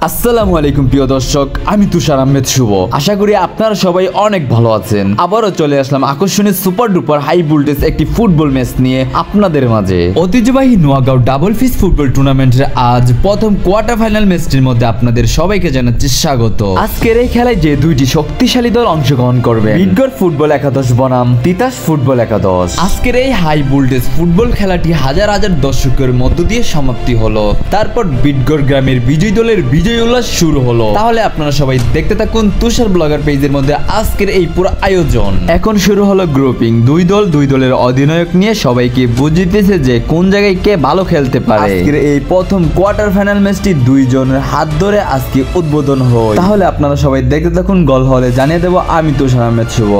আসসালামু আলাইকুম প্রিয় দর্শক, আমি তুষার আহমেদ শুভ। আশা করি আপনারা সবাই অনেক ভালো আছেন। আবারও চলে আসলাম আকর্ষণীয় সুপার ডুপার হাই ভোল্টেজ একটি ফুটবল ম্যাচ নিয়ে আপনাদের মাঝে। ঐতিহ্যবাহী নোয়াগাঁও ডাবল ফিস ফুটবল টুর্নামেন্টের আজ প্রথম কোয়ার্টার ফাইনাল ম্যাচটির মধ্যে আপনাদের সবাইকে জানাচ্ছি স্বাগত। আজকের এই খেলায় যে দুইটি শক্তিশালী দল অংশগ্রহণ করবে, বিটগড় ফুটবল একাদশ বনাম তিতাস ফুটবল একাদশ। আজকের এই হাই ভোল্টেজ ফুটবল খেলাটি হাজার হাজার দর্শকের মধ্য দিয়ে সমাপ্তি হলো। তারপর বিটগড় গ্রামের বিজয়ী দলের বিজয় উল্লাস শুরু হলো। তাহলে আপনারা সবাই দেখতে থাকুন তুষার ব্লগার পেজের মধ্যে আজকের এই পুরো আয়োজন। এখন শুরু হলো গ্রুপিং। দুই দলের অধিনায়ক নিয়ে সবাইকে বুঝিতেছে যে কোন জায়গায় কে ভালো খেলতে পারে। আজকের এই প্রথম কোয়ার্টার ফাইনাল ম্যাচটি দুইজনের হাত ধরে আজকে উদ্বোধন হয়। তাহলে আপনারা সবাই দেখতে থাকুন। গোল হলে জানিয়ে দেব আমি তুষার আহমেদ শুভ।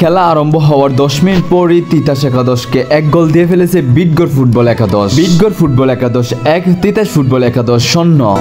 খেলা আরম্ভ হওয়ার 10 মিনিট পরই তিতাস একাদশকে এক গোল দিয়ে ফেলেছে বিটগড় ফুটবল একাদশ। বিটগড় ফুটবল একাদশ 1, তিতাস ফুটবল একাদশ 0।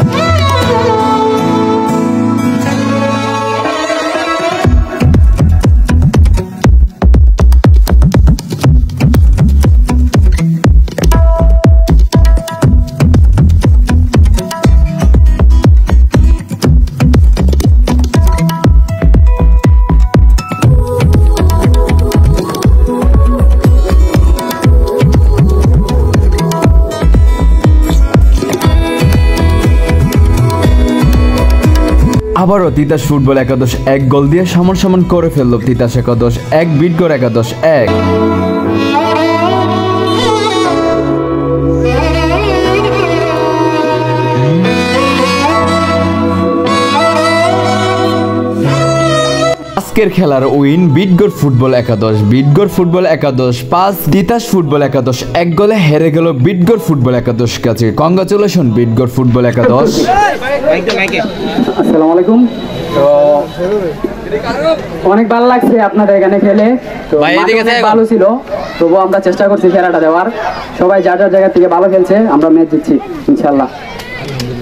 আবারও তিতাস ফুটবল একাদশ এক গোল দিয়ে সমান করে ফেলল। তিতাস একাদশ 1, বিটগড় একাদশ 1। আজকের খেলার উইন বিটগড় ফুটবল একাদশ। বিটগড় ফুটবল একাদশ 5, তিতাস ফুটবল একাদশ 1 গোলে হেরে গেল বিটগড় ফুটবল একাদশ কাছে। কংগ্রাচুলেশন বিটগড় ফুটবল একাদশ। আসসালামু আলাইকুম। তো অনেক ভালো লাগছে আপনাদের এখানে খেলে। তো ভালো ছিল, তবুও আমরা চেষ্টা করছি খেলাটা দেওয়ার। সবাই যার যার জায়গা থেকে ভালো খেলছে, আমরা ম্যাচ জিতছি ইনশাল্লাহ।